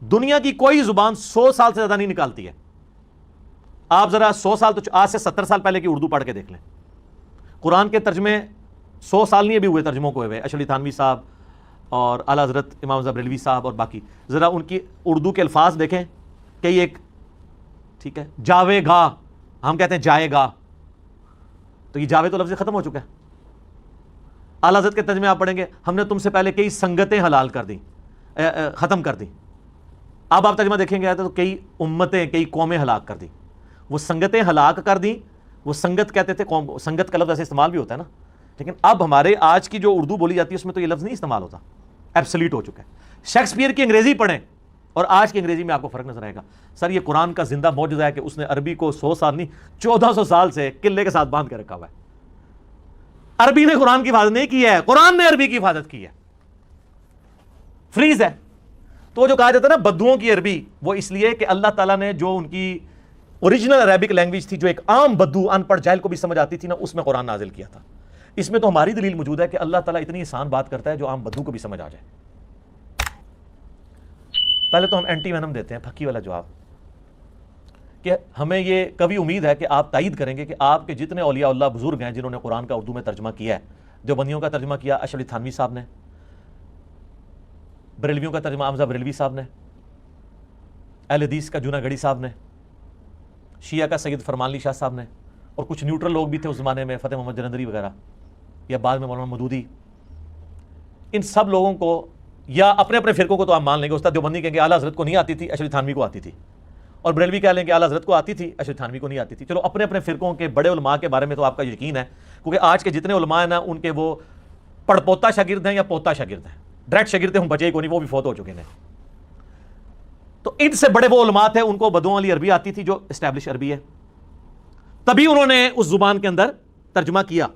دنیا کی کوئی زبان 100 سال سے زیادہ نہیں نکالتی ہے. آپ ذرا 100 سال تو آج سے 70 سال پہلے کی اردو پڑھ کے دیکھ لیں. قرآن کے ترجمے 100 سال نہیں ابھی ہوئے ترجموں کو ہوئے. اشرف علی تھانوی صاحب اور اعلیٰ حضرت امام رضا بریلوی صاحب اور باقی, ذرا ان کی اردو کے الفاظ دیکھیں. کئی ایک ٹھیک ہے, جاوے گا, ہم کہتے ہیں جائے گا, تو یہ جاوے تو لفظ ختم ہو چکا ہے. اعلیٰ حضرت کے ترجمے آپ پڑھیں گے, ہم نے تم سے پہلے کئی سنگتیں حلال کر دیں, ختم کر دیں. اب آپ ترجمہ دیکھیں گے تو کئی امتیں, کئی قومیں ہلاک کر دیں. وہ سنگتیں ہلاک کر دیں, وہ سنگت کہتے تھے قوم, سنگت کا لفظ ایسے استعمال بھی ہوتا ہے نا, لیکن اب ہمارے آج کی جو اردو بولی جاتی ہے اس میں تو یہ لفظ نہیں استعمال ہوتا, ایبسلیٹ ہو چکا ہے. شیکسپیئر کی انگریزی پڑھیں اور آج کی انگریزی میں آپ کو فرق نظر آئے گا. سر یہ قرآن کا زندہ معجزہ ہے کہ اس نے عربی کو 100 سال نہیں 1400 سال سے قلعے کے ساتھ باندھ کے رکھا ہوا ہے. عربی نے قرآن کی حفاظت نہیں کی ہے, قرآن نے عربی کی حفاظت کی ہے. فریز ہے. تو جو کہا جاتا ہے نا بدوؤں کی عربی, وہ اس لیے کہ اللہ تعالیٰ نے جو ان کی اوریجنل عربک لینگویج تھی, جو ایک عام بدو ان پڑھ جاہل کو بھی سمجھ آتی تھی نا, اس میں قرآن نازل کیا تھا. اس میں تو ہماری دلیل موجود ہے کہ اللہ تعالیٰ اتنی آسان بات کرتا ہے جو عام بدو کو بھی سمجھ آ جائے. پہلے تو ہم اینٹی وینم دیتے ہیں, پھکی والا جواب, کہ ہمیں یہ کبھی امید ہے کہ آپ تائید کریں گے کہ آپ کے جتنے اولیاء اللہ بزرگ ہیں جنہوں نے قرآن کا اردو میں ترجمہ کیا ہے, جو بندیوں کا ترجمہ کیا اشرف علی تھانوی صاحب نے, بریلویوں کا ترجمہ امام بریلوی صاحب نے, اہل حدیث کا جونا گڑھی صاحب نے, شیعہ کا سید فرمان علی شاہ صاحب نے, اور کچھ نیوٹرل لوگ بھی تھے اس زمانے میں, فتح محمد جلندری وغیرہ, یا بعد میں مولانا مودودی. ان سب لوگوں کو یا اپنے اپنے فرقوں کو تو آپ مان لیں گے. استاد دیوبندی کہیں گے اعلیٰ حضرت کو نہیں آتی تھی, اشرف علی تھانوی کو آتی تھی, اور بریلوی کہہ لیں کہ اعلیٰ حضرت کو آتی تھی, اشرف تھانوی کو نہیں آتی تھی. چلو اپنے اپنے فرقوں کے بڑے علماء کے بارے میں تو آپ کا یقین ہے, کیونکہ آج کے جتنے علماء ہیں نا ان کے وہ پڑپوتا شاگرد ہیں یا پوتا شاگرد ہیں, ڈائریکٹ شاگرد ہم بچے کو نہیں, وہ بھی فوت ہو چکے ہیں. تو ان سے بڑے وہ علماء تھے, ان کو بدوؤں والی عربی آتی تھی جو اسٹیبلش عربی ہے, تبھی انہوں نے اس زبان کے اندر ترجمہ کیا.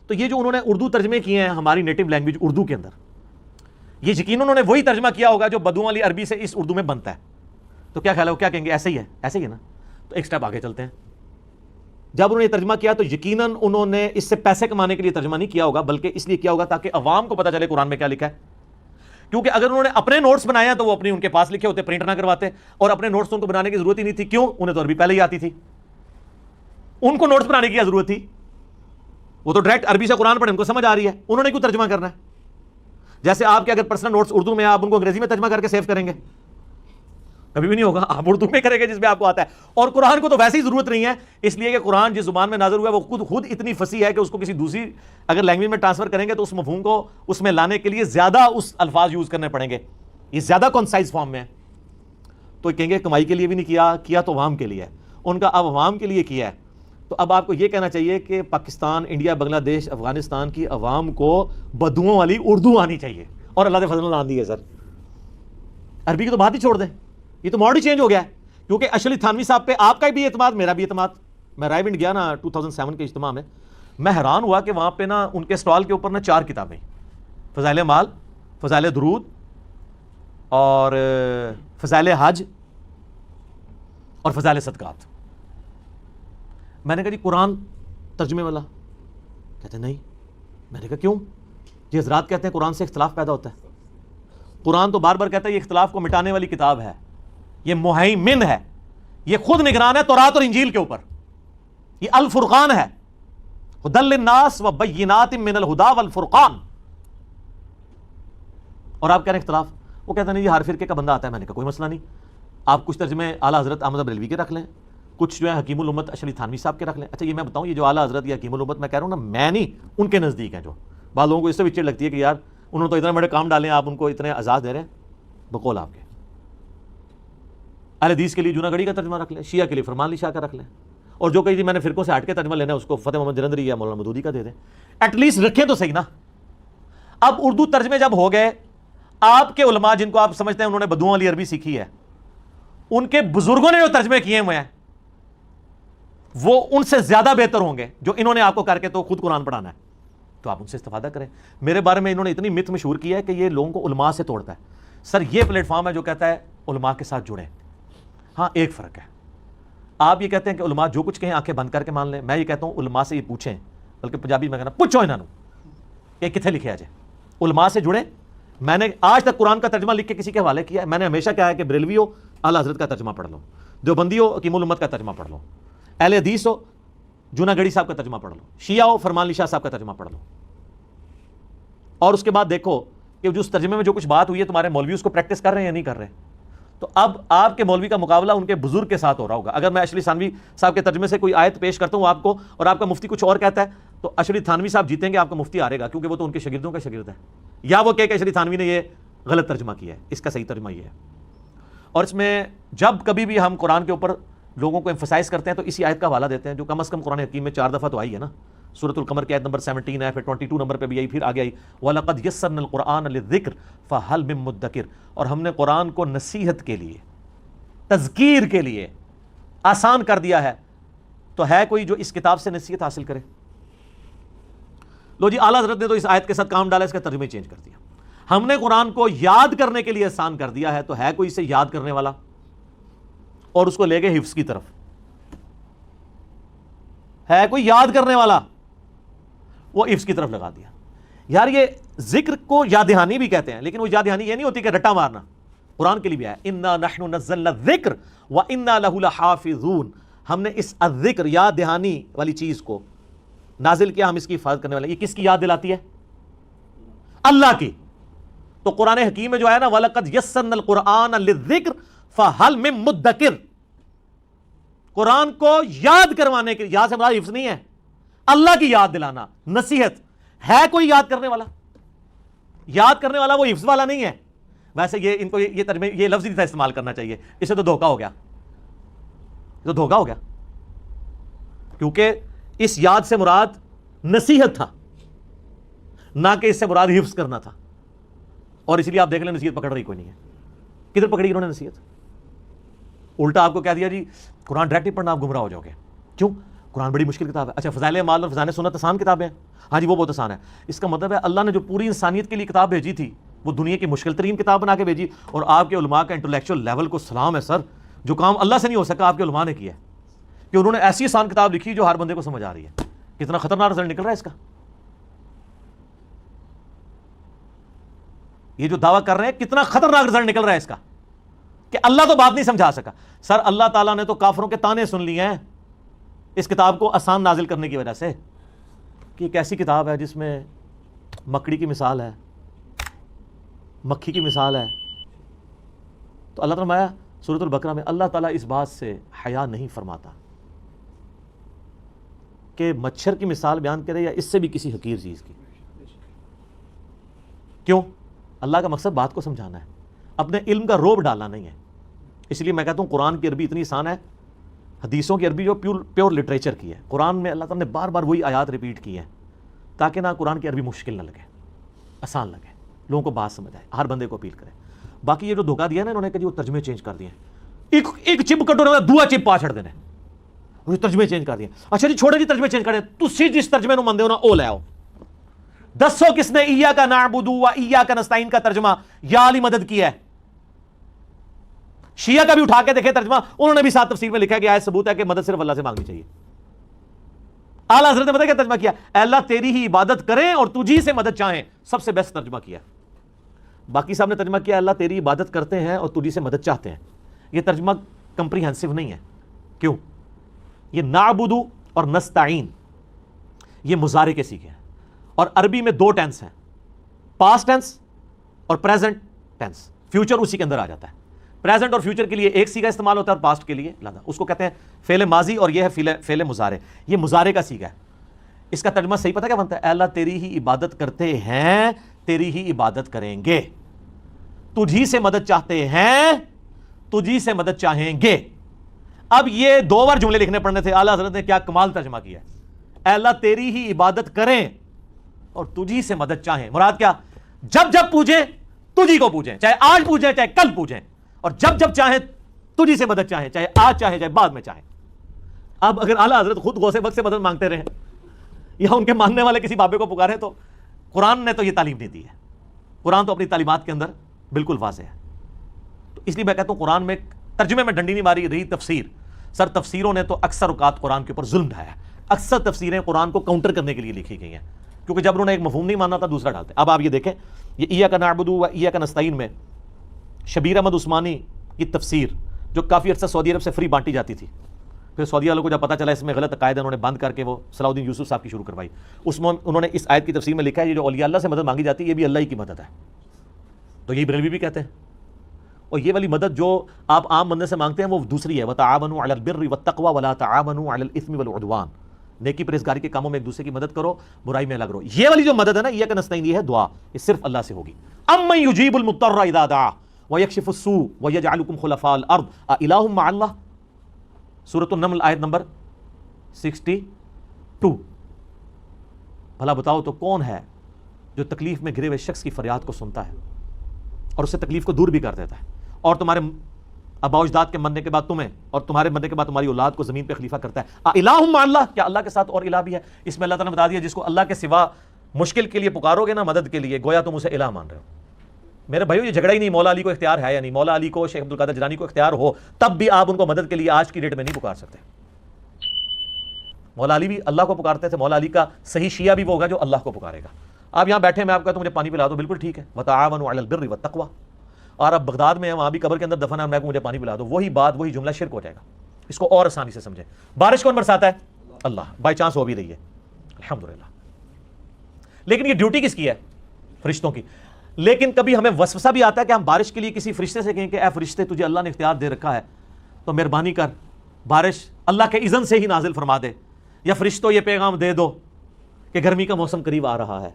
تو یہ جو انہوں نے اردو ترجمے کیے ہیں ہماری نیٹو لینگویج اردو کے اندر, یہ یقین انہوں نے وہی ترجمہ کیا ہوگا جو بدوؤں والی عربی سے اس اردو میں بنتا ہے. تو کیا خیال ہے, وہ کیا کہیں گے ایسے ہی ہے, ایسے ہی ہے نا. تو ایک سٹیپ آگے چلتے ہیں. جب انہوں نے یہ ترجمہ کیا تو یقیناً انہوں نے اس سے پیسے کمانے کے لیے ترجمہ نہیں کیا ہوگا, بلکہ اس لیے کیا ہوگا تاکہ عوام کو پتہ چلے قرآن میں کیا لکھا ہے. کیونکہ اگر انہوں نے اپنے نوٹس بنائے ہیں تو وہ اپنی ان کے پاس لکھے ہوتے, پرنٹ نہ کرواتے, اور اپنے نوٹس ان کو بنانے کی ضرورت ہی نہیں تھی. کیوں, انہیں تو عربی پہلے ہی آتی تھی, ان کو نوٹس بنانے کی کیا ضرورت تھی, وہ تو ڈائریکٹ عربی سے قرآن پڑھیں, ان کو سمجھ آ رہی ہے, انہوں نے کیوں ترجمہ کرنا ہے. جیسے آپ کے اگر پرسنل نوٹس اردو میں, آپ ان کو انگریزی میں ترجمہ کر کے سیو کریں گے, کبھی بھی نہیں ہوگا. آپ اردو میں کریں گے جس میں آپ کو آتا ہے. اور قرآن کو تو ویسے ہی ضرورت نہیں ہے, اس لیے کہ قرآن جس زبان میں نازل ہوا ہے وہ خود اتنی فصیح ہے کہ اس کو کسی دوسری اگر لینگویج میں ٹرانسفر کریں گے تو اس مفہوم کو اس میں لانے کے لیے زیادہ اس الفاظ یوز کرنے پڑیں گے, یہ زیادہ کنسائز فارم میں ہے. تو کہیں گے کمائی کے لیے بھی نہیں کیا تو عوام کے لیے ہے. ان کا اب عوام کے لیے کیا ہے. تو اب آپ کو یہ کہنا چاہیے کہ پاکستان, انڈیا, بنگلہ دیش, افغانستان کی عوام کو بدوؤں والی اردو آنی چاہیے, اور اللہ کے فضل میں آندی ہے. سر عربی کی تو بات ہی چھوڑ دیں, یہ تو موڈ ہی چینج ہو گیا ہے. کیونکہ اشرف علی تھانوی صاحب پہ آپ کا بھی اعتماد, میرا بھی اعتماد. میں رائے ونڈ گیا نا 2007 کے اجتماع میں, میں حیران ہوا کہ وہاں پہ نا ان کے اسٹال کے اوپر نا 4 کتابیں, فضائل مال, فضائل درود, اور فضائل حج, اور فضائل صدقات. میں نے کہا جی قرآن ترجمے والا, کہتے ہیں نہیں. میں نے کہا کیوں؟ یہ حضرات کہتے ہیں قرآن سے اختلاف پیدا ہوتا ہے. قرآن تو بار بار کہتا ہے یہ اختلاف کو مٹانے والی کتاب ہے, یہ مہیمن ہے, یہ خود نگران ہے تورات اور انجیل کے اوپر, یہ الفرقان ہے, ھدی للناس وبینات من الہدی والفرقان. اور آپ کہہ رہے ہیں اختلاف, وہ کہتے ہیں نہیں یہ ہر فرقے کا بندہ آتا ہے. میں نے کہا کوئی مسئلہ نہیں, آپ کچھ ترجمے اعلیٰ حضرت احمد بریلوی کے رکھ لیں, کچھ جو ہے حکیم الامت اشرف علی تھانوی صاحب کے رکھ لیں. اچھا یہ میں بتاؤں, یہ جو اعلیٰ حضرت یا حکیم الامت میں کہہ رہا ہوں نا, میں نہیں, ان کے نزدیک ہیں. جو بعض لوگوں کو اس سے بھی چڑ لگتی ہے کہ یار انہوں نے تو اتنے بڑے کام ڈالے ہیں, آپ ان کو اتنے اعزاز دے رہے ہیں. بقول آپ کے اہل حدیث کے لیے جونا گڑھی کا ترجمہ رکھ لیں, شیعہ کے لیے فرمان علی شاہ کا رکھ لیں, اور جو کہیں جی میں نے فرقوں سے ہٹ کے ترجمہ لینا ہے اس کو فتح محمد جلندری یا مولانا مودودی کا دے دیں. ایٹ لیسٹ رکھیں تو صحیح نا. اب اردو ترجمے جب ہو گئے, آپ کے علماء جن کو آپ سمجھتے ہیں انہوں نے بدوؤں والی عربی سیکھی ہے, ان کے بزرگوں نے جو ترجمے کیے ہوئے ہیں وہ ان سے زیادہ بہتر ہوں گے جو انہوں نے آپ کو کر کے تو خود قرآن پڑھانا ہے. تو آپ ان سے استفادہ کریں. میرے بارے میں انہوں نے اتنی مت مشہور کی ہے کہ یہ لوگوں کو علماء سے توڑتا ہے. سر یہ پلیٹ فارم ہے جو کہتا ہے علماء کے ساتھ جڑیں. ہاں ایک فرق ہے, آپ یہ کہتے ہیں کہ علماء جو کچھ کہیں آنکھیں بند کر کے مان لیں, میں یہ کہتا ہوں علماء سے یہ پوچھیں, بلکہ پنجابی میں کہنا پوچھو انہوں کہ کتنے لکھے آ جائے. علماء سے جڑیں, میں نے آج تک قرآن کا ترجمہ لکھ کے کسی کے حوالے کیا ہے؟ میں نے ہمیشہ کہا ہے کہ بریلوی ہو اعلیٰ حضرت کا ترجمہ پڑھ لو، دیوبندی ہو حکیم الامت کا ترجمہ پڑھ لو، اہل حدیث ہو جونا گڑھی صاحب کا ترجمہ پڑھ لو، شیعہ ہو فرمان علی شاہ صاحب کا ترجمہ پڑھ لو، اور اس کے بعد دیکھو کہ جو اس ترجمے میں جو کچھ بات ہوئی ہے تمہارے مولوی اس کو پریکٹس کر رہے ہیں یا نہیں کر رہے. تو اب آپ کے مولوی کا مقابلہ ان کے بزرگ کے ساتھ ہو رہا ہوگا. اگر میں اشرف تھانوی صاحب کے ترجمے سے کوئی آیت پیش کرتا ہوں آپ کو اور آپ کا مفتی کچھ اور کہتا ہے تو اشرف تھانوی صاحب جیتیں گے، آپ کا مفتی ہارے گا، کیونکہ وہ تو ان کے شاگردوں کا شاگرد ہے. یا وہ کہے کہ اشرف تھانوی نے یہ غلط ترجمہ کیا ہے، اس کا صحیح ترجمہ یہ ہے. اور اس میں جب کبھی بھی ہم قرآن کے اوپر لوگوں کو ایمفسائز کرتے ہیں تو اسی آیت کا حوالہ دیتے ہیں جو کم از کم قرآن حکیم میں 4 دفعہ تو آئی ہے نا. سورۃ القمر کی آیت نمبر 17 ہے، پھر 22 نمبر پہ بھی آئی، پھر آگے آئی وَلَقَدْ يَسَّرْنَا الْقُرْآنَ لِلذِّكْرِ فَهَلْ مِن مُدَّكِرٍ. اور ہم نے قرآن کو نصیحت کے لیے، تذکیر کے لیے آسان کر دیا ہے، تو ہے کوئی جو اس کتاب سے نصیحت حاصل کرے؟ لو جی، اعلیٰ حضرت نے تو اس آیت کے ساتھ کام ڈالا، اس کا ترجمہ چینج کر دیا. ہم نے قرآن کو یاد کرنے کے لیے آسان کر دیا ہے، تو ہے کوئی اسے یاد کرنے والا؟ اور اس کو لے گئے حفظ کی طرف. ہے کوئی یاد کرنے والا؟ وہ حفظ کی طرف لگا دیا. یار یہ ذکر کو یاد دہانی بھی کہتے ہیں، لیکن وہ یاد دہانی یہ نہیں ہوتی کہ رٹا مارنا. قرآن کے لیے بھی ہے اِنَّا نَحْنُ نَزَّلْنَا الذِّكْرَ وَإِنَّا لَهُ لَحَافِظُونَ. ہم نے اس الذکر یاد دہانی والی چیز کو نازل کیا، ہم اس کی حفاظت کرنے والے. یہ کس کی یاد دلاتی ہے؟ اللہ کی. تو قرآن حکیم میں جو ہے نا وَلَقَدْ يَسَّرْنَا الْقُرْآنَ لِلذِّكْرِ فَهَلْ مِن مُدَّكِرٍ، قرآن کو یاد کروانے کے، یاد سے مراد حفظ نہیں ہے، اللہ کی یاد دلانا، نصیحت. ہے کوئی یاد کرنے والا؟ یاد کرنے والا وہ حفظ والا نہیں ہے. ویسے یہ ان کو یہ ترجمے یہ لفظ نہیں تھا استعمال کرنا چاہیے، اس سے تو دھوکہ ہو گیا، تو دھوکہ ہو گیا، کیونکہ اس یاد سے مراد نصیحت تھا، نہ کہ اس سے مراد حفظ کرنا تھا. اور اس لیے آپ دیکھ لیں نصیحت پکڑ رہی کوئی نہیں ہے. کدھر پکڑی انہوں نے نصیحت؟ الٹا آپ کو کہہ دیا جی قرآن ڈائریکٹ نہیں پڑھنا، آپ گمراہ ہو جاؤ گے. کیوں؟ قرآن بڑی مشکل کتاب ہے. اچھا فضائل اعمال اور فضائل سنت آسان کتابیں ہیں؟ ہاں جی وہ بہت آسان ہے. اس کا مطلب ہے اللہ نے جو پوری انسانیت کے لیے کتاب بھیجی تھی وہ دنیا کی مشکل ترین کتاب بنا کے بھیجی. اور آپ کے علماء کا انٹلیکچوئل لیول کو سلام ہے سر، جو کام اللہ سے نہیں ہو سکا آپ کے علماء نے کیا ہے کہ انہوں نے ایسی آسان کتاب لکھی جو ہر بندے کو سمجھ آ رہی ہے. کتنا خطرناک رزلٹ نکل رہا ہے اس کا. یہ جو دعویٰ کر رہے ہیں کتنا خطرناک رزلٹ نکل رہا ہے اس کا کہ اللہ تو بات نہیں سمجھا سکا. سر اللہ تعالیٰ نے تو کافروں کے تانے سن لیے ہیں اس کتاب کو آسان نازل کرنے کی وجہ سے، کہ ایک ایسی کتاب ہے جس میں مکڑی کی مثال ہے، مکھی کی مثال ہے. تو اللہ تعالیٰ سورۃ البقرہ میں اللہ تعالیٰ اس بات سے حیا نہیں فرماتا کہ مچھر کی مثال بیان کرے یا اس سے بھی کسی حقیر چیز کی. کیوں؟ اللہ کا مقصد بات کو سمجھانا ہے، اپنے علم کا روب ڈالنا نہیں ہے. اس لیے میں کہتا ہوں قرآن کی عربی اتنی آسان ہے، حدیثوں کی عربی جو پیور لٹریچر کی ہے. قرآن میں اللہ تعالیٰ نے بار بار وہی آیات ریپیٹ کی ہیں تاکہ نہ قرآن کی عربی مشکل نہ لگے، آسان لگے، لوگوں کو بات سمجھ آئے، ہر بندے کو اپیل کرے. باقی یہ جو دھوکہ دیا نا انہوں نے کہ وہ ترجمے چینج کر دیے ہیں، ایک چپ کٹو نے دوا چپ پا چھڑ دینے، وہ ترجمے چینج کر دیے. اچھا جی چھوڑے جی ترجمے چینج کر دیں، تسی جس ترجمے نو مندے ہو نا او لے آؤ. دسو کس نے ایاک نعبد و ایاک نستعین کا ترجمہ یا علی مدد کیا ہے؟ شیعہ کا بھی اٹھا کے دیکھے ترجمہ، انہوں نے بھی ساتھ تفسیر میں لکھا ہے کہ آیت ثبوت ہے کہ مدد صرف اللہ سے مانگنی چاہیے. اعلیٰ حضرت نے پتہ کیا ترجمہ کیا؟ اے اللہ تیری ہی عبادت کریں اور تجھی سے مدد چاہیں. سب سے بیسٹ ترجمہ کیا. باقی صاحب نے ترجمہ کیا اللہ تیری عبادت کرتے ہیں اور تجھی سے مدد چاہتے ہیں. یہ ترجمہ کمپریہنسو نہیں ہے. کیوں؟ یہ نعبد اور نستعین یہ مضارع کے سیکھے ہیں، اور عربی میں 2 ٹینس ہیں، پاسٹ ٹینس اور پریزنٹ ٹینس. فیوچر اسی کے اندر آ جاتا ہے. پریزنٹ اور فیوچر کے لیے ایک سیگا استعمال ہوتا ہے اور پاسٹ کے لیے علیحدہ. اس کو کہتے ہیں فعل ماضی اور یہ ہے فعل مضارع. یہ مضارع کا سیگا ہے. اس کا ترجمہ صحیح پتہ کیا بنتا ہے؟ اے اللہ تیری ہی عبادت کرتے ہیں، تیری ہی عبادت کریں گے، تجھی سے مدد چاہتے ہیں، تجھی سے مدد چاہیں گے. اب یہ 2 بار جملے لکھنے پڑنے تھے. اعلیٰ حضرت نے کیا کمال ترجمہ کیا ہے. اے اللہ تیری ہی عبادت کریں اور تجھی سے مدد چاہیں. مراد کیا؟ جب جب پوجیں تجھی کو پوجیں، چاہے آج پوجیں چاہے کل پوجیں، اور جب جب چاہیں تجھی سے مدد چاہیں، چاہے آج چاہیں چاہے بعد میں چاہیں. اب اگر اعلیٰ حضرت خود غوث بخش سے مدد مانگتے رہے یا ان کے ماننے والے کسی بابے کو پکارے تو قرآن نے تو یہ تعلیم نہیں دی ہے. قرآن تو اپنی تعلیمات کے اندر بالکل واضح ہے. تو اس لیے میں کہتا ہوں قرآن میں ترجمے میں ڈنڈی نہیں ماری رہی تفسیر. سر تفسیروں نے تو اکثر اوقات قرآن کے اوپر ظلم ڈھایا ہے. اکثر تفسیریں قرآن کو کاؤنٹر کرنے کے لیے لکھی گئی ہیں. کیونکہ جب انہوں نے ایک مفہوم نہیں مانا تھا دوسرا ڈالتے. اب آپ یہ دیکھیں, یہ ایاک نعبد و ایاک نستعین میں شبیر احمد عثمانی کی تفسیر جو کافی عرصہ سعودی عرب سے فری بانٹی جاتی تھی, پھر سعودی والوں کو جب پتا چلا اس میں غلط عقائد انہوں نے بند کر کے وہ صلاح الدین یوسف صاحب کی شروع کروائی. اس میں انہوں نے اس آیت کی تفسیر میں لکھا ہے یہ جو اولیاء اللہ سے مدد مانگی جاتی ہے یہ بھی اللہ ہی کی مدد ہے. تو یہی بریلوی بھی کہتے ہیں. اور یہ والی مدد جو آپ عام بندے سے مانگتے ہیں وہ دوسری ہے, وتعاونوا علی البر والتقوی ولا تعاونوا علی الاثم والعدوان, نیکی پرہیزگاری کے کاموں میں ایک دوسرے کی مدد کرو, برائی میں الگ رہو. یہ والی جو مدد ہے نا ایاک نستعین, یہ ہے دعا, یہ صرف اللہ سے ہوگی. امن یجیب المضطر اذا دعا ویکشف السوء ویجعلکم خلفاء الارض االہ مع اللہ, سورۃ النمل آیت نمبر 62. بھلا بتاؤ تو کون ہے جو تکلیف میں گھرے ہوئے شخص کی فریاد کو سنتا ہے اور اسے تکلیف کو دور بھی کر دیتا ہے, اور تمہارے آباء و اجداد کے مرنے کے بعد تمہیں اور تمہارے مرنے کے بعد تمہاری اولاد کو زمین پہ خلیفہ کرتا ہے. الہ مع اللہ, کیا اللہ کے ساتھ اور الہ بھی ہے؟ اس میں اللہ تعالیٰ نے بتا دیا جس کو اللہ کے سوا مشکل کے لیے پکارو گے نا مدد کے لیے, گویا تم اسے الہ مان رہے ہو. میرے بھائیو یہ جھگڑا ہی نہیں مولا علی کو اختیار ہے یا نہیں, مولا علی کو شیخ عبد القادر جیلانی کو اختیار ہو تب بھی آپ ان کو مدد کے لیے آج کی ڈیٹ میں نہیں پکار سکتے. مولا علی بھی اللہ کو پکارتے تھے, مولا علی کا صحیح شیعہ بھی وہ ہوگا جو اللہ کو پکارے گا. آپ یہاں بیٹھے میں آپ کہتا ہوں مجھے پانی پلا دو, بالکل ٹھیک ہے, وتعاونوا علی البر والتقوی. اور اب بغداد میں ہیں, وہاں بھی قبر کے اندر دفن ہے, میں کو مجھے پانی پلا دو, وہی بات وہی جملہ شرک ہو جائے گا. اس کو اور آسانی سے سمجھیں. بارش کون برساتا ہے؟ اللہ, بائی چانس ہو بھی رہی ہے الحمدللہ. لیکن یہ ڈیوٹی کس کی ہے؟ فرشتوں کی. لیکن کبھی ہمیں وسوسہ بھی آتا ہے کہ ہم بارش کے لیے کسی فرشتے سے کہیں کہ اے فرشتے تجھے اللہ نے اختیار دے رکھا ہے تو مہربانی کر بارش اللہ کے اذن سے ہی نازل فرما دے, یا فرشتوں یہ پیغام دے دو کہ گرمی کا موسم قریب آ رہا ہے.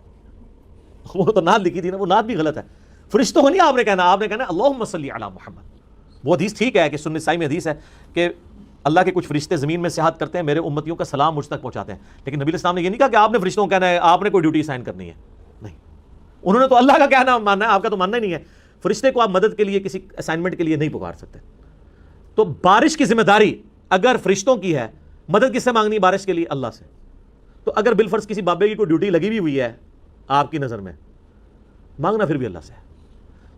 وہ تو نعت لکھی تھی نا, وہ نعت بھی غلط ہے. فرشتوں کو نہیں آپ نے کہنا, آپ نے کہنا اللہم صلی علی محمد. وہ حدیث ٹھیک ہے کہ سنن نسائی میں حدیث ہے کہ اللہ کے کچھ فرشتے زمین میں سیاحت کرتے ہیں, میرے امتیوں کا سلام مجھ تک پہنچاتے ہیں. لیکن نبی علیہ السلام نے یہ نہیں کہا کہ آپ نے فرشتوں کو کہنا ہے, آپ نے کوئی ڈیوٹی سائن کرنی ہے, نہیں. انہوں نے تو اللہ کا کہنا ماننا ہے, آپ کا تو ماننا ہی نہیں ہے. فرشتے کو آپ مدد کے لیے کسی اسائنمنٹ کے لیے نہیں پکار سکتے. تو بارش کی ذمہ داری اگر فرشتوں کی ہے, مدد کس سے مانگنی ہے بارش کے لیے؟ اللہ سے. تو اگر بالفرض کسی بابے کی کوئی ڈیوٹی لگی بھی ہوئی ہے آپ کی نظر میں, مانگنا پھر بھی اللہ سے ہے.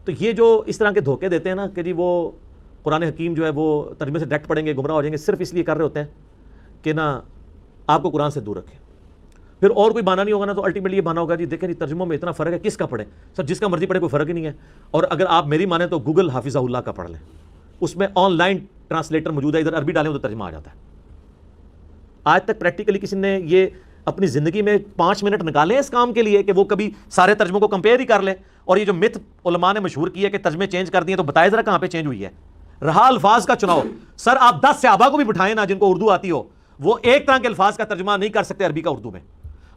تو یہ جو اس طرح کے دھوکے دیتے ہیں نا کہ جی وہ قرآن حکیم جو ہے وہ ترجمے سے ڈائریکٹ پڑھیں گے گمراہ ہو جائیں گے, صرف اس لیے کر رہے ہوتے ہیں کہ نا آپ کو قرآن سے دور رکھیں. پھر اور کوئی بہانہ نہیں ہوگا نا تو الٹیمیٹلی یہ بہانہ ہوگا جی دیکھیں ترجموں میں اتنا فرق ہے, کس کا پڑھیں سر؟ جس کا مرضی پڑھے, کوئی فرق ہی نہیں ہے. اور اگر آپ میری مانیں تو گوگل حافظہ اللہ کا پڑھ لیں, اس میں آن لائن ٹرانسلیٹر موجود ہے, ادھر عربی ڈالیں تو ترجمہ آ جاتا ہے. آج تک پریکٹیکلی کسی نے یہ اپنی زندگی میں 5 منٹ نکالیں اس کام کے لیے کہ وہ کبھی سارے ترجموں کو کمپیئر ہی کر لیں. اور یہ جو مت علماء نے مشہور کی ہے کہ ترجمے چینج کر دیے, تو بتائے ذرا کہاں پہ چینج ہوئی ہے؟ رہا الفاظ کا چناؤ. سر آپ 10 صحابہ کو بھی بٹھائیں نا جن کو اردو آتی ہو, وہ ایک طرح کے الفاظ کا ترجمہ نہیں کر سکتے عربی کا اردو میں.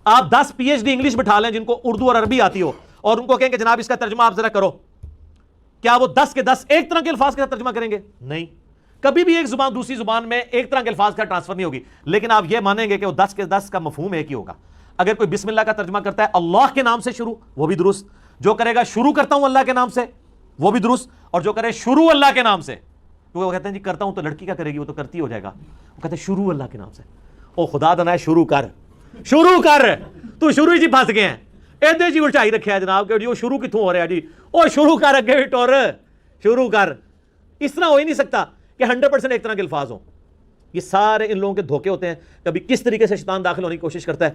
آپ 10 پی ایچ ڈی انگلش بٹھا لیں جن کو اردو اور عربی آتی ہو, اور ان کو کہیں کہ جناب اس کا ترجمہ آپ ذرا کرو, کیا وہ 10 کے 10 ایک طرح کے الفاظ کا ترجمہ کریں گے؟ نہیں. کبھی بھی ایک زبان دوسری زبان میں ایک طرح کے الفاظ کا ٹرانسفر نہیں ہوگی. لیکن آپ یہ مانیں گے کہ وہ 10 کے 10 کا مفہوم ایک ہی ہوگا. اگر کوئی بسم اللہ کا ترجمہ کرتا ہے اللہ کے نام سے شروع, وہ بھی درست. جو کرے گا شروع کرتا ہوں اللہ کے نام سے, وہ بھی درست. اور جو کرے شروع اللہ کے نام سے, وہ کہتے ہیں جی کرتا ہوں تو لڑکی کیا کرے گی, وہ تو کرتی ہو جائے گا. وہ کہتے ہیں شروع اللہ کے نام سے. او خدا دنا ہے, شروع کر, شروع کر, تو شروع ہی جی پھنس گئے ہیں. ایدے جی الٹائی رکھے ہے جناب کہ جی وہ شروع کتوں ہو رہا ہے جی, او شروع کر اگے بھی ٹور, شروع کر. اس طرح ہو ہی نہیں سکتا کہ 100% ایک طرح کے الفاظ ہوں. یہ سارے ان لوگوں کے دھوکے ہوتے ہیں. کبھی کس طریقے سے شیطان داخل ہونے کی کوشش کرتا ہے,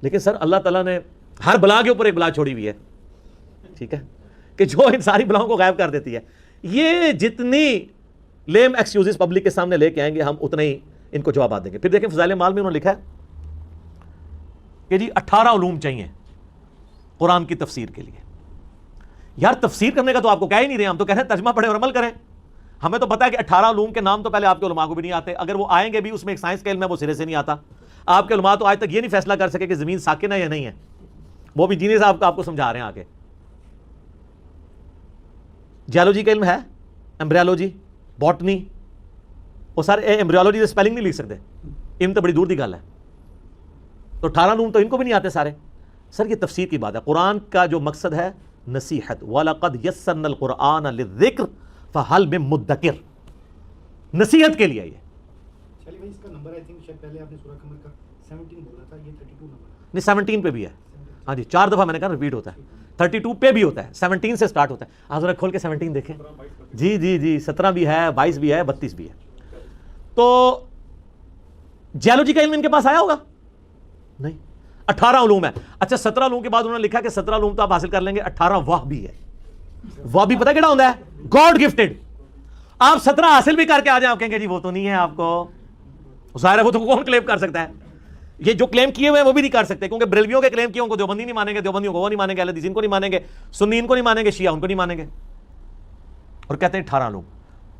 لیکن سر اللہ تعالیٰ نے ہر بلا کے اوپر ایک بلا چھوڑی ہوئی ہے, ٹھیک ہے, کہ جو ان ساری بلاؤں کو غائب کر دیتی ہے. یہ جتنی لیم ایکسکیوزز پبلک کے سامنے لے کے آئیں گے ہم اتنے ہی ان کو جوابات دیں گے. پھر دیکھیں فضائل مال میں انہوں نے لکھا ہے کہ جی 18 علوم چاہیے قرآن کی تفسیر کے لیے. یار تفسیر کرنے کا تو آپ کو کہہ ہی نہیں رہے, ہم تو کہہ رہے ہیں ترجمہ پڑھیں اور عمل کریں. ہمیں تو پتا ہے کہ 18 علوم کے نام تو پہلے آپ کے علماء کو بھی نہیں آتے, اگر وہ آئیں گے بھی اس میں ایک سائنس کا علم ہے وہ سرے سے نہیں آتا. آپ کے علماء تو آج تک یہ نہیں فیصلہ کر سکے کہ زمین ساکن ہے یا نہیں ہے, وہ بھی جینی صاحب آپ کو سمجھا رہے ہیں آگے. جیولوجی کا علم ہے, ایمبریولوجی, باٹنی, وہ سر ایمبریولوجی سے سپیلنگ نہیں لکھ سکتے, علم تو بڑی دور دی گل ہے. تو 18 علوم تو ان کو بھی نہیں آتے سارے. سر یہ تفسیر کی بات ہے. قرآن کا جو مقصد ہے نصیحت, وَلَقَدْ يَسَّرْنَا الْقُرْآنَ لِلذِّكْرِ فَهَلْ مِن مُدَّكِرٍ, نصیحت کے لیے. یہ چلیے بھائی اس کا نمبر آئی تھنک شاید پہلے آپ نے سورہ قمر کا 17 بولا تھا, یہ 32 نمبر نہیں 17 پہ بھی ہے. ہاں جی 4 دفعہ میں نے کہا ریپیٹ ہوتا ہے. 32 پہ بھی ہوتا ہے, 17 سے سٹارٹ ہوتا ہے. آپ ذرا کھول کے 17 دیکھیں. جی جی جی 17 بھی ہے, 22 بھی ہے, 32 بھی ہے. تو جیولوجی کا علم ان کے پاس آیا ہوگا نہیں. 18 علوم ہے. اچھا 17 علوم کے بعد انہوں نے لکھا کہ 17 علوم تو آپ حاصل کر لیں گے, 18 واہ بھی ہے. واہ بھی پتہ کیڑا ہوتا ہے؟ God gifted. آپ 17 حاصل بھی کر کے آ جائیں, آپ کہیں گے جی وہ تو نہیں ہے آپ کو. ظاہر ہے وہ تو کون کلیم کر سکتا ہے؟ یہ جو کلیم کیے ہوئے ہیں وہ بھی نہیں کر سکتے, کیونکہ بریلویوں کے کلیم کیے ان کو دیوبندی نہیں مانیں گے, دیوبندیوں کو وہ نہیں مانیں گے, اہل حدیث ان کو نہیں مانیں گے, سنی ان کو نہیں مانیں گے, شیعہ ان کو نہیں مانیں گے, اور کہتے ہیں 18 علوم.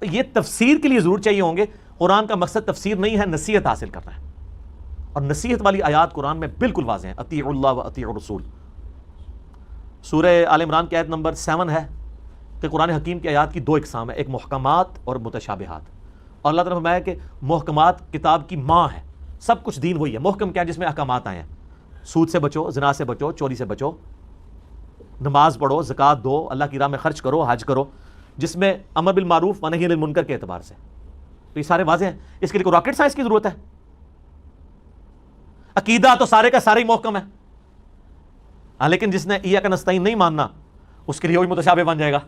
یہ تفسیر کے لیے ضرور چاہیے ہوں گے. قرآن کا مقصد تفسیر نہیں ہے, نصیحت حاصل کرنا ہے, اور نصیحت والی آیات قرآن میں بالکل واضح ہیں. اطیعوا اللہ و اطیعوا الرسول. سورہ آل عمران کی آیت نمبر 7 ہے کہ قرآن حکیم کی آیات کی 2 اقسام ہے, ایک محکمات اور متشابہات. اور اللہ تعالیٰ نے فرمایا کہ محکمات کتاب کی ماں ہے, سب کچھ دین وہی ہے. محکم کیا ہے؟ جس میں احکامات آئے ہیں, سود سے بچو, زنا سے بچو, چوری سے بچو, نماز پڑھو, زکوٰۃ دو, اللہ کی راہ میں خرچ کرو, حج کرو, جس میں امر بالمعروف و نہی عن المنکر کے اعتبار سے. تو یہ سارے واضح ہیں. اس کے لیے کوئی راکٹ سائنس کی ضرورت ہے؟ عقیدہ تو سارے کا سارے ہی محکم ہے, لیکن جس نے ایاک نستعین نہیں ماننا اس کے لیے وہی متشابہ بن جائے گا.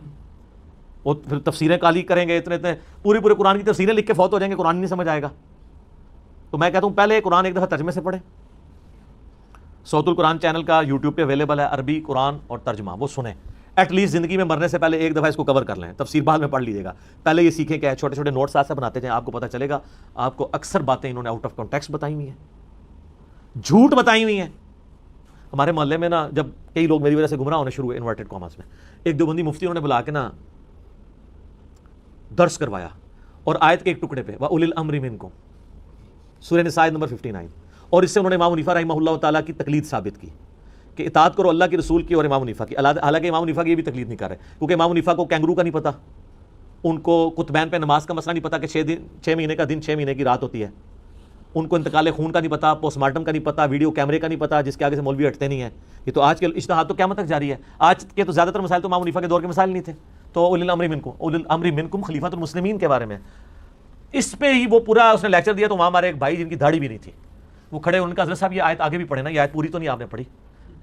وہ پھر تفسیریں کالی کریں گے, اتنے پورے قرآن کی تفسیریں لکھ کے فوت ہو جائیں گے, قرآن نہیں سمجھ آئے گا. تو میں کہتا ہوں پہلے قرآن ایک دفعہ ترجمے سے پڑھیں. صوت القرآن چینل کا یوٹیوب پہ اویلیبل ہے, عربی قرآن اور ترجمہ, وہ سنیں. ایٹ لیسٹ زندگی میں مرنے سے پہلے ایک دفعہ اس کو کور کر لیں. تفسیر بعد میں پڑھ لیجیے گا, پہلے یہ سیکھیں کہ چھوٹے چھوٹے نوٹس آج سے بناتے جائیں, آپ کو پتہ چلے گا آپ کو اکثر باتیں انہوں نے آؤٹ آف کانٹیکسٹ بتائی ہوئی ہیں, جھوٹ بتائی ہوئی ہیں. ہمارے محلے میں نا جب کئی لوگ میری وجہ سے گمراہ ہونے شروع ہوئے انورٹڈ کاماس میں, ایک دیوبندی مفتی انہوں نے بلا کے نا درس کروایا, اور آیت کے ایک ٹکڑے پہ وَأُولِي الْأَمْرِ مِنْكُمْ, سورہ نساء نمبر 59, اور اس سے انہوں نے امام حنیفہ رحمہ اللہ تعالیٰ کی تقلید ثابت کی کہ اطاعت کرو اللہ کے رسول کی اور امام حنیفہ کی. حالانکہ امام حنیفہ کی یہ بھی تقلید نہیں کر رہے, کیونکہ امام حنیفہ کو کینگرو کا نہیں پتا, ان کو قطبین پہ نماز کا مسئلہ نہیں پتا کہ 6 مہینے کا دن 6 مہینے کی رات ہوتی ہے, ان کو انتقال خون کا نہیں پتا, پوسٹ مارٹم کا نہیں پتا, ویڈیو کیمرے کا نہیں پتا, جس کے آگے سے مولوی ہٹتے نہیں ہیں. یہ تو آج کے اجتہاد تو قیامت تک جاری ہے. آج کے تو زیادہ تر مسائل تو امام حنیفہ کے دور کے مسائل نہیں تھے. تو اولی الامر منکم, اولی الامر منکم خلیفۃ المسلمین کے بارے میں اس پہ ہی وہ پورا اس نے لیکچر دیا. تو وہاں ہمارے ایک بھائی جن کی داڑھی بھی نہیں تھی, وہ کھڑے, ان کا حضرت صاحب یہ آیت آگے بھی پڑھے نا, یہ آیت پوری تو نہیں آپ نے پڑھی.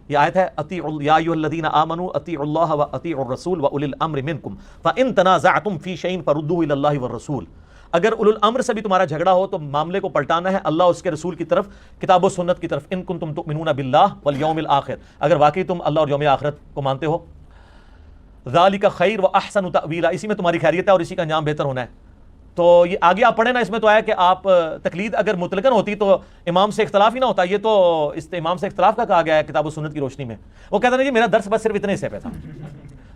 یہ آیت ہے اطیعوا یا ایھا الذین آمنوا اطیعوا اللہ و اطیعوا الرسول واولی الامر منکم فان تنازعتم فی شیء فردوه الی اللہ والرسول. اگر اولو الامر سے بھی تمہارا جھگڑا ہو تو معاملے کو پلٹانا ہے اللہ اس کے رسول کی طرف, کتاب و سنت کی طرف. ان کنتم تؤمنون باللہ والیوم الآخر, اگر واقعی تم اللہ اور یوم آخرت کو مانتے ہو. ذالک خیر و احسن تأویلا, اسی میں تمہاری خیریت ہے اور اسی کا انجام بہتر ہونا ہے. تو یہ آگے آپ پڑھیں نا, اس میں تو آیا کہ آپ تقلید اگر مطلقاً ہوتی تو امام سے اختلاف ہی نہ ہوتا. یہ تو اس امام سے اختلاف کا کہا گیا ہے کتاب و سنت کی روشنی میں. وہ کہتا ہے جی میرا درس بس صرف اتنے حصے پہ تھا.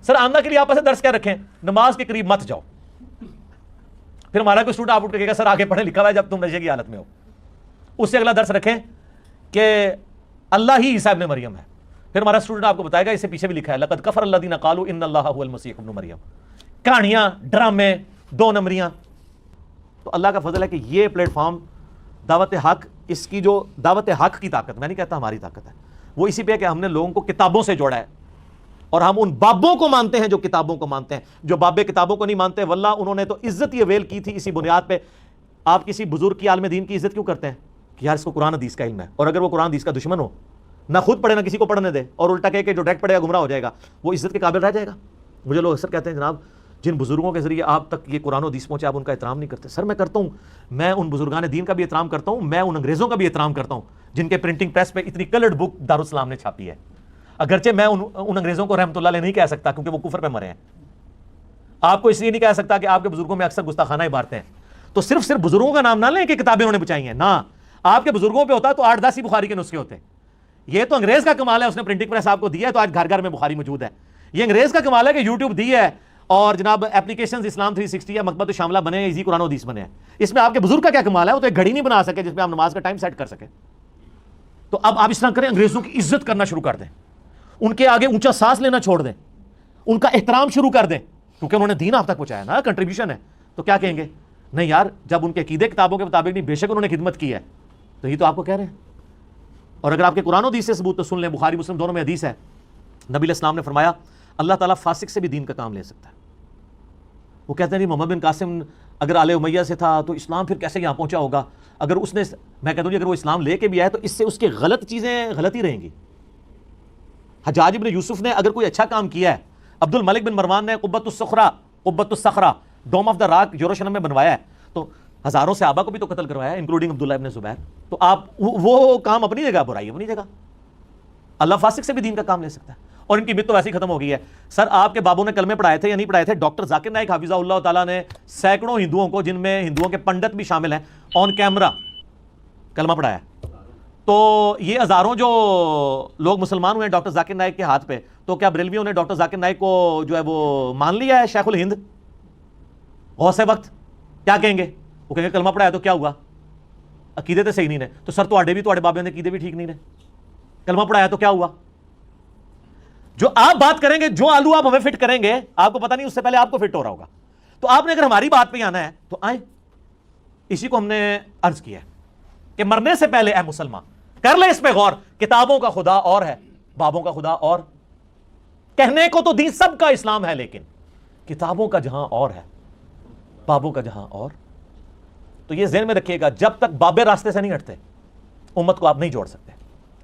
سر آمدہ کے لیے آپ ایسے درس کیا رکھیں, نماز کے قریب مت جاؤ. پھر ہمارا کوئی اسٹوڈنٹ آپ اٹھ کے کہے گا سر آگے پڑھیں, لکھا ہوا ہے جب تم نشے کی حالت میں ہو. اس سے اگلا درس رکھیں کہ اللہ ہی عیسیٰ ابن مریم ہے. پھر ہمارا اسٹوڈنٹ آپ کو بتائے گا اس سے پیچھے بھی لکھا ہے لقد کفر الذین قالوا ان اللہ هو المسیح ابن مریم. کہانیاں, ڈرامے, 2 نمبریاں. تو اللہ کا فضل ہے کہ یہ پلیٹ فارم دعوت حق, اس کی جو دعوت حق کی طاقت, میں نہیں کہتا ہماری طاقت ہے, وہ اسی پہ ہے کہ ہم نے لوگوں کو کتابوں سے جوڑا ہے, اور ہم ان بابوں کو مانتے ہیں جو کتابوں کو مانتے ہیں. جو بابے کتابوں کو نہیں مانتے, واللہ انہوں نے تو عزت یہ ویل کی تھی اسی بنیاد پہ. آپ کسی بزرگ کی عالم دین کی عزت کیوں کرتے ہیں کہ یار اس کو قرآن حدیث کا علم ہے, اور اگر وہ قرآن حدیث کا دشمن ہو, نہ خود پڑھے نہ کسی کو پڑھنے دے, اور الٹا کہے کہ جو ڈائریکٹ پڑھے گا گمراہ ہو جائے گا, وہ عزت کے قابل رہ جائے گا. مجھے لوگ اکثر کہتے ہیں جناب جن بزرگوں کے ذریعے آپ تک یہ قرآن و حدیث پہنچے آپ ان کا احترام نہیں کرتے. سر میں کرتا ہوں, میں ان بزرگان دین کا بھی احترام کرتا ہوں, میں ان انگریزوں کا بھی احترام کرتا ہوں جن کے پرنٹنگ پریس پہ اتنی کلرڈ بک دارالسلام نے چھاپی ہے. اگرچہ میں ان انگریزوں کو رحمۃ اللہ علیہ نہیں کہہ سکتا کیونکہ وہ کفر پہ مرے ہیں. آپ کو اس لیے نہیں کہہ سکتا کہ آپ کے بزرگوں میں اکثر گستاخانہ عبارتیں ہیں. تو صرف بزرگوں کا نام نہ لیں کہ کتابیں انہوں نے بچائی ہیں, نہ, آپ کے بزرگوں پہ ہوتا تو 8-10 ہی بخاری کے نسخے ہوتے. یہ تو انگریز کا کمال ہے, اس نے پرنٹنگ پریس آپ کو دیا ہے تو آج گھر گھر میں بخاری موجود ہے. یہ انگریز کا کمال ہے کہ یوٹیوب دی ہے اور جناب اپلیکیشنز اسلام 360 یا مکتبۃ شاملہ بنے ہیں, ایزی قرآن و حدیث بنے ہیں. اس میں آپ کے بزرگ کا کیا کمال ہے, وہ تو ایک گھڑی نہیں بنا سکے جس میں آپ نماز کا ٹائم سیٹ کر سکیں. تو اب آپ اس طرح کریں, انگریزوں کی عزت کرنا شروع کر دیں, ان کے آگے اونچا سانس لینا چھوڑ دیں, ان کا احترام شروع کر دیں, کیونکہ انہوں نے دین آپ تک پہنچایا نا, کنٹریبیوشن ہے. تو کیا کہیں گے, نہیں یار جب ان کے عقیدے کتابوں کے مطابق نہیں, بے شک انہوں نے خدمت کی ہے, تو یہ تو آپ کو کہہ رہے ہیں. اور اگر آپ کے قرآن و حدیث سے ثبوت تو سن لیں, بخاری مسلم دونوں میں حدیث ہے, نبی علیہ السلام نے فرمایا اللہ تعالیٰ فاسق سے بھی دین کا کام لے سکتا ہے. وہ کہتے ہیں نہیں محمد بن قاسم اگر آل امیہ سے تھا تو اسلام پھر کیسے یہاں پہنچا ہوگا. اگر اس نے, میں کہتا ہوں اگر وہ اسلام لے کے بھی آیا تو اس سے اس کے غلط چیزیں غلط ہی رہیں گی. حجاج ابن یوسف نے اگر کوئی اچھا کام کیا ہے, عبد الملک بن مروان نے قبۃ الصخرہ ڈوم آف دا راک یروشلم میں بنوایا ہے, تو ہزاروں صحابہ کو بھی تو قتل کروایا ہے انکلوڈنگ عبداللہ ابن زبیر. تو آپ وہ کام اپنی جگہ, برائی اپنی جگہ. اللہ فاسق سے بھی دین کا کام لے سکتا ہے، اور ان کی مت تو ویسے ہی ختم ہو گئی ہے. سر آپ کے بابوں نے کلمے پڑھائے تھے یا نہیں پڑھائے تھے؟ ڈاکٹر ذاکر نائک حافظہ اللہ تعالیٰ نے سینکڑوں ہندوؤں کو، جن میں ہندوؤں کے پنڈت بھی شامل ہیں، آن کیمرہ کلمہ پڑھایا. تو یہ ہزاروں جو لوگ مسلمان ہوئے ہیں ڈاکٹر ذاکر نائک کے ہاتھ پہ، تو کیا بریلویوں نے ڈاکٹر ذاکر نائک کو جو ہے وہ مان لیا ہے شیخ الہند، غوث وقت؟ کیا کہیں گے؟ وہ کہیں گے کلمہ پڑھایا تو کیا ہوا، عقیدے تو صحیح نہیں نے. تو سر تواڈے بابے نے عقیدے بھی ٹھیک نہیں نے، کلمہ پڑھایا تو کیا ہوا؟ جو آپ بات کریں گے، جو آلو آپ ہمیں فٹ کریں گے، آپ کو پتہ نہیں اس سے پہلے آپ کو فٹ ہو رہا ہوگا. تو آپ نے اگر ہماری بات پہ آنا ہے تو آئیں. اسی کو ہم نے عرض کیا ہے کہ مرنے سے پہلے اے مسلمان کر لے اس پہ غور. کتابوں کا خدا اور ہے، بابوں کا خدا اور. کہنے کو تو دین سب کا اسلام ہے، لیکن کتابوں کا جہاں اور ہے، بابوں کا جہاں اور. تو یہ ذہن میں رکھیے گا، جب تک بابے راستے سے نہیں ہٹتے امت کو آپ نہیں جوڑ سکتے.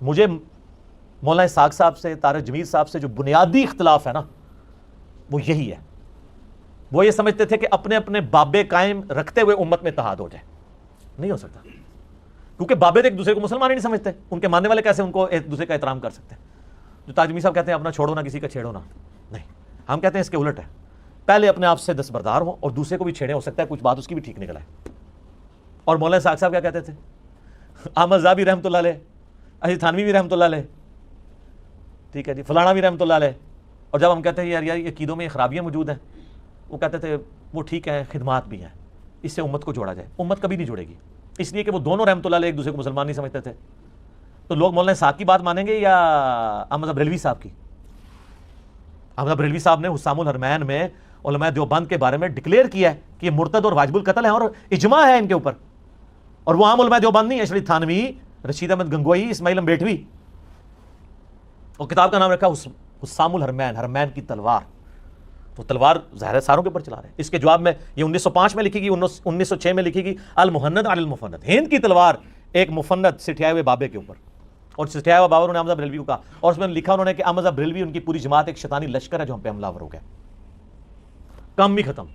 مجھے مولانا اسحاق صاحب سے، طارق جمیل صاحب سے جو بنیادی اختلاف ہے نا، وہ یہی ہے. وہ یہ سمجھتے تھے کہ اپنے اپنے بابے قائم رکھتے ہوئے امت میں اتحاد ہو جائے. نہیں ہو سکتا، کیونکہ بابے تو ایک دوسرے کو مسلمان ہی نہیں سمجھتے. ان کے ماننے والے کیسے ان کو ایک دوسرے کا احترام کر سکتے ہیں؟ جو تاج جمیل صاحب کہتے ہیں اپنا چھوڑو نہ کسی کا چھیڑو نہ، نہیں، ہم کہتے ہیں اس کے الٹ ہے. پہلے اپنے آپ سے دستبردار ہوں اور دوسرے کو بھی چھیڑے. ہو سکتا ہے کچھ بات اس کی بھی ٹھیک نکل آئے. اور مولانا اسحاق صاحب کیا کہتے تھے؟ احمد زابی رحمۃ اللہ علیہ، علی تھانوی بھی رحمۃ اللہ علیہ، ٹھیک ہے جی، فلانا بھی رحمۃ اللہ علیہ. اور جب ہم کہتے ہیں یار یہ عقیدوں میں خرابیاں موجود ہیں، وہ کہتے تھے وہ ٹھیک ہے، خدمات بھی ہیں، اس سے امت کو جوڑا جائے. امت کبھی نہیں جڑے گی، اس لیے کہ وہ دونوں رحمۃ اللہ علیہ ایک دوسرے کو مسلمان نہیں سمجھتے تھے. تو لوگ مولانا اسحاق کی بات مانیں گے یا احمد بریلوی صاحب کی؟ احمد بریلوی صاحب نے حسام الحرمین میں علماء دیوبند کے بارے میں ڈکلیئر کیا ہے کہ یہ مرتد اور واجب القتل ہے، اور اجماع ہے ان کے اوپر. اور وہ عام علماء دیوبند نہیں، اشرف تھانوی، رشید احمد گنگوئی، اسماعیل امبیٹوی. اور کتاب کا نام رکھا حسام الحرمین، حرمین کی تلوار. وہ تلوار ظاہر ساروں کے اوپر چلا رہے ہیں. اس کے جواب میں یہ 1905 میں لکھی گئی، 1906 میں لکھی گئی، المحند علی المفند، ہند کی تلوار ایک مفند سٹھیائے ہوئے بابے کے اوپر. اور سٹھیائے ہوئے بابا نے احمد بریلوی کو کہا، اور اس میں لکھا انہوں نے کہ احمد بریلوی ان کی پوری جماعت ایک شیطانی لشکر ہے جو ہم پہ حملہ آور ہو گیا. کام بھی ختم.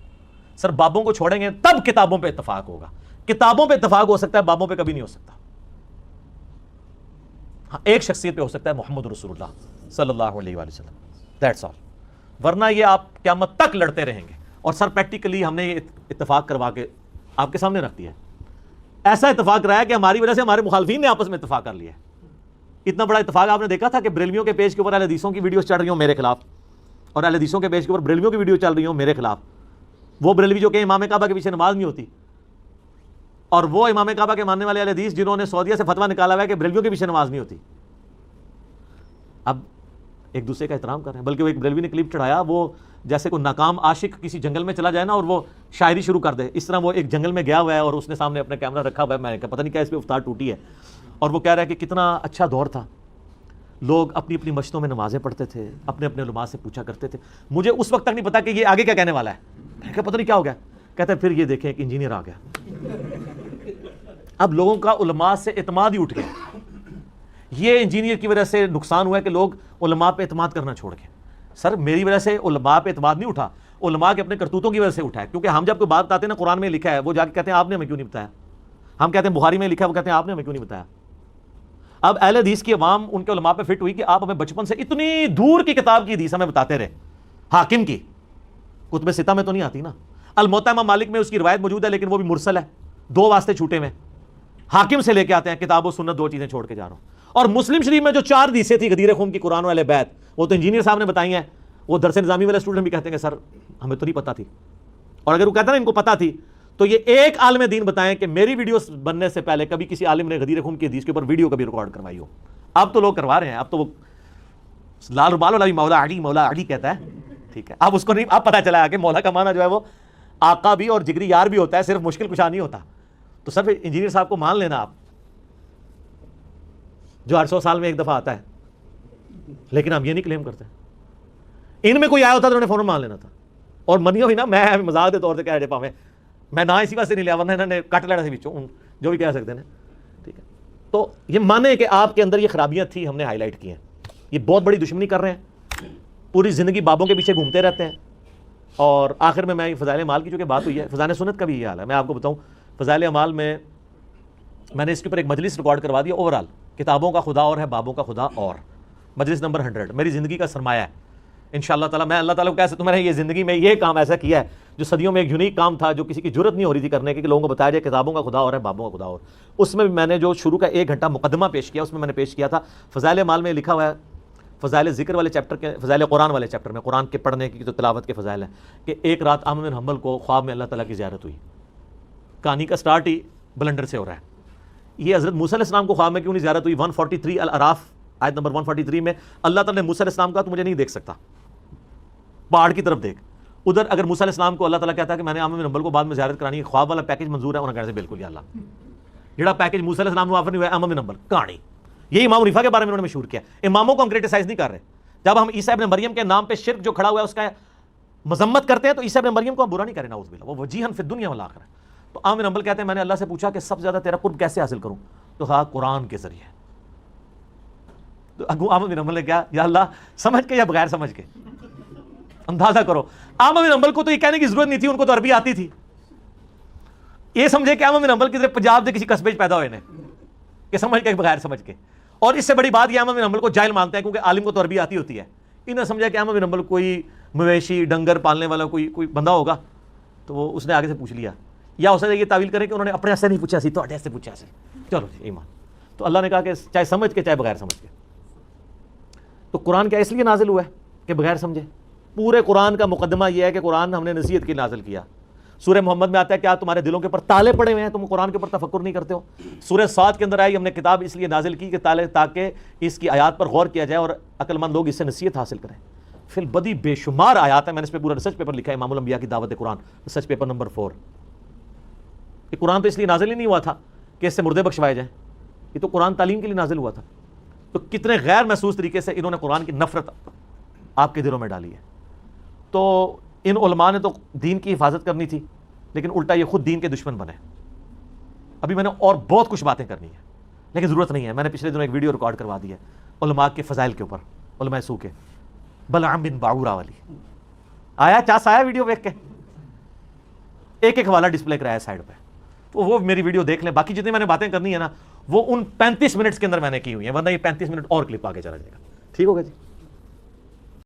سر بابوں کو چھوڑیں گے تب کتابوں پہ اتفاق ہوگا. کتابوں پہ اتفاق ہو سکتا ہے، بابوں پہ کبھی نہیں ہو سکتا. ہاں ایک شخصیت پہ ہو سکتا ہے، محمد رسول اللہ صلی اللہ علیہ وآلہ وسلم، دیٹس آل. ورنہ یہ آپ قیامت تک لڑتے رہیں گے. اور سر پریکٹیکلی ہم نے یہ اتفاق کروا کے آپ کے سامنے رکھ دیا ہے. ایسا اتفاق رہا ہے کہ ہماری وجہ سے ہمارے مخالفین نے آپس میں اتفاق کر لیا ہے. اتنا بڑا اتفاق آپ نے دیکھا تھا کہ بریلویوں کے پیج کے اوپر اہل حدیثوں کی ویڈیوز چل رہی ہوں میرے خلاف، اور اہل حدیثوں کے پیج کے اوپر بریلویوں کی ویڈیو چل رہی ہوں میرے خلاف. وہ بریلوی جو کہ امام کعبہ کے پیچھے نماز نہیں ہوتی، اور وہ امام کعبہ کے ماننے والے اہل حدیث جنہوں نے سعودیہ سے فتویٰ نکالا ہوا ہے کہ بریلویوں کے پیچھے نماز نہیں ہوتی، اب ایک دوسرے کا احترام کر رہے ہیں. بلکہ وہ ایک بریلوی نے کلپ چڑھایا، وہ جیسے کوئی ناکام عاشق کسی جنگل میں چلا جائے نا اور وہ شاعری شروع کر دے، اس طرح وہ ایک جنگل میں گیا ہوا ہے اور اس نے سامنے اپنا کیمرہ رکھا ہوا ہے. میں نے کہا پتہ نہیں کیا اس پہ افطار ٹوٹی ہے، اور وہ کہہ رہا ہے کہ کتنا اچھا دور تھا، لوگ اپنی اپنی مشتوں میں نمازیں پڑھتے تھے، اپنے اپنے علماء سے پوچھا کرتے تھے. مجھے اس وقت تک نہیں پتا کہ یہ آگے کیا کہنے والا ہے. میں نے کہا پتہ نہیں کیا ہو گیا. کہتے ہیں پھر یہ دیکھیں ایک انجینئر آ گیا. اب لوگوں کا علماء سے اعتماد ہی اٹھ گیا. یہ انجینئر کی وجہ سے نقصان ہوا ہے کہ لوگ علماء پہ اعتماد کرنا چھوڑ گئے. سر میری وجہ سے علماء پہ اعتماد نہیں اٹھا، علماء کے اپنے کرتوتوں کی وجہ سے اٹھا ہے. کیونکہ ہم جب کوئی بات بتاتے ہیں نا قرآن میں لکھا ہے، وہ جا کے کہتے ہیں آپ نے ہمیں کیوں نہیں بتایا. ہم کہتے ہیں بخاری میں لکھا ہے، وہ کہتے ہیں آپ نے ہمیں کیوں نہیں بتایا. اب اہل حدیث کی عوام ان کے علماء پہ فٹ ہوئی کہ آپ ہمیں بچپن سے اتنی دور کی کتاب کی حدیث ہمیں بتاتے رہے. حاکم کی کتب ستہ میں تو نہیں آتی نا. الموطا امام مالک میں اس کی روایت موجود ہے لیکن وہ بھی مرسل ہے، 2 واسطے چھوٹے میں. حاکم سے لے کے آتے ہیں، کتاب و سنت 2 چیزیں چھوڑ کے جا رہا ہوں. اور مسلم شریف میں جو 4 حدیثیں تھی غدیر خم کی، قرآن و اہل بیت، وہ تو انجینئر صاحب نے بتائی ہیں. وہ درس نظامی والے اسٹوڈنٹ بھی کہتے ہیں کہ سر ہمیں تو نہیں پتہ تھی. اور اگر وہ کہتا نا ان کو پتہ تھی، تو یہ ایک عالم دین بتائیں کہ میری ویڈیوز بننے سے پہلے کبھی کسی عالم نے غدیر خم کی حدیث کے اوپر ویڈیو کبھی ریکارڈ کروائی ہو. اب تو لوگ کروا رہے ہیں. اب تو وہ لال ربال والا بھی مولا علی کہتا ہے، ٹھیک ہے. اب اس کو نہیں، اب پتہ چلا کہ مولا کا معنی جو ہے وہ آقا بھی اور جگری یار بھی ہوتا ہے، صرف مشکل کشا نہیں ہوتا. تو سر انجینئر صاحب کو مان لینا آپ، جو 800 سال میں ایک دفعہ آتا ہے. لیکن ہم یہ نہیں کلیم کرتے. ان میں کوئی آیا ہوتا تو انہوں نے فوراً مان لینا تھا. اور منیو بھی نا، میں مزاق کے طور سے کہہ رہے پاویں میں نہ اسی واسطے نہیں لیا، ورنہ انہوں نے کٹ لینا سے بچوں جو بھی کہہ سکتے ہیں، ٹھیک ہے. تو یہ مانے کہ آپ کے اندر یہ خرابیاں تھیں، ہم نے ہائی لائٹ کی ہیں. یہ بہت بڑی دشمنی کر رہے ہیں، پوری زندگی بابوں کے پیچھے گھومتے رہتے ہیں. اور آخر میں فضائل اعمال کی چونکہ بات ہوئی ہے، فضائل سنت کا بھی یہ حال ہے. میں آپ کو بتاؤں، فضائل اعمال میں نے اس کے اوپر ایک مجلس ریکارڈ کروا دیا. اوورال کتابوں کا خدا اور ہے، بابوں کا خدا اور. مجلس نمبر 100 میری زندگی کا سرمایہ ہے انشاءاللہ تعالیٰ. میں اللہ تعالیٰ کو کہہ سکتا ہوں میں نے یہ زندگی میں یہ کام ایسا کیا ہے جو صدیوں میں ایک یونیک کام تھا, جو کسی کی جرت نہیں ہو رہی تھی کرنے کی, کہ لوگوں کو بتایا جائے کتابوں کا خدا اور ہے, بابوں کا خدا اور. اس میں بھی میں نے جو شروع کا 1 گھنٹہ مقدمہ پیش کیا, اس میں نے پیش کیا تھا فضائل مال میں لکھا ہوا ہے, فضائل ذکر والے چیپٹر کے, فضائل قرآن والے چیپٹر میں, قرآن کے پڑھنے کی جو تلاوت کے فضائل ہیں, کہ ایک رات احمد بن حنبل کو خواب میں اللہ تعالیٰ کی زیارت ہوئی. کہانی کا سٹارٹ ہی بلنڈر سے ہو رہا ہے. یہ حضرت موسیٰ علیہ السلام کو خواب میں کیوں نہیں زیارت ہوئی؟ 143 الاعراف آیت نمبر 143 میں اللہ تعالیٰ نے موسیٰ علیہ السلام کہا تو مجھے نہیں دیکھ سکتا, پہاڑ کی طرف دیکھ. ادھر اگر موسیٰ علیہ السلام کو اللہ تعالیٰ کہتا ہے کہ میں نے احمد بن حنبل کو بعد میں زیارت کرانی ہے, خواب والا پیکج منظور ہے, انہوں نے کہا بالکل یا اللہ, جڑا پیکج موسیٰ علیہ السلام کو آفر نہیں ہوا ہے احمد بن حنبل کہانی. یہی امام حنیفہ کے بارے میں انہوں نے مشہور کیا. اماموں کو ہم کریٹیسائز نہیں کر رہے. جب ہم عیسیٰ ابن مریم کے نام پہ شرک جو کھڑا ہوا ہے اس کا مذمت کرتے ہیں تو عیسیٰ ابن مریم کو ہم برا نہیں کریں, نعوذ باللہ, وہ وجیہن فی الدنیا والآخرہ. تو احمد بن حنبل کہتے ہیں میں نے اللہ سے پوچھا کہ سب سے زیادہ تیرا قرب کیسے حاصل کروں, تو کہا قرآن کے ذریعے. تو احمد بن حنبل نے کہا یا اللہ سمجھ کے یا بغیر سمجھ کے, اندازہ کرو. احمد بن حنبل کو تو یہ کہنے کی ضرورت نہیں تھی, ان کو تو عربی آتی تھی. یہ سمجھے کہ احمد بن حنبل کی طرح پنجاب سے کسی قصبے پیدا ہوئے نے, کہ سمجھ کے بغیر سمجھ کے. اور اس سے بڑی بات یہ احمد بن حنبل کو جاہل مانتے ہیں کیونکہ عالم کو تو عربی آتی ہوتی ہے. انہوں نے سمجھا کہ احمد بن حنبل کوئی مویشی ڈنگر پالنے والا کوئی بندہ ہوگا, تو وہ اس نے آگے سے پوچھ لیا. یا اسے یہ تعویل کرے کہ انہوں نے اپنے سے نہیں پوچھا سی تو سے پوچھا سی, چلو جی ایمان. تو اللہ نے کہا کہ چاہے سمجھ کے چاہے بغیر سمجھ کے. تو قرآن کیا اس لیے نازل ہوا ہے کہ بغیر سمجھے. پورے قرآن کا مقدمہ یہ ہے کہ قرآن ہم نے نصیحت کے نازل کیا. سورہ محمد میں آتا ہے کیا تمہارے دلوں کے اوپر تالے پڑے ہوئے ہیں, تم قرآن کے اوپر تفکر نہیں کرتے ہو. سورہ صاد کے اندر آئی ہم نے کتاب اس لیے نازل کی کہ تاکہ اس کی آیات پر غور کیا جائے اور عقل مند لوگ اس سے نصیحت حاصل کریں. فی البدی بے شمار آیات ہیں, میں نے اس پہ پورا ریسرچ پیپر لکھا ہے, امام الانبیاء کی دعوت قرآن, ریسرچ پیپر نمبر 4. یہ قرآن تو اس لیے نازل ہی نہیں ہوا تھا کہ اس سے مردے بخشوائے جائیں, یہ تو قرآن تعلیم کے لیے نازل ہوا تھا. تو کتنے غیر محسوس طریقے سے انہوں نے قرآن کی نفرت آپ کے دلوں میں ڈالی ہے. تو ان علماء نے تو دین کی حفاظت کرنی تھی, لیکن الٹا یہ خود دین کے دشمن بنے. ابھی میں نے اور بہت کچھ باتیں کرنی ہیں لیکن ضرورت نہیں ہے. میں نے پچھلے دنوں ایک ویڈیو ریکارڈ کروا دی ہے علماء کے فضائل کے اوپر, علماء سو کے, بلعام بن باعورہ والی. آیا چاس آیا ویڈیو دیکھ کے, ایک ایک حوالہ ڈسپلے کرایا سائڈ پہ, تو وہ میری ویڈیو دیکھ لیں. باقی جتنی میں نے باتیں کرنی ہے نا وہ ان 35 منٹس کے اندر میں نے کی ہوئی ہیں, ورنہ یہ 35 منٹ اور کلپ آگے چلا جائے گا. ٹھیک ہوگا جی.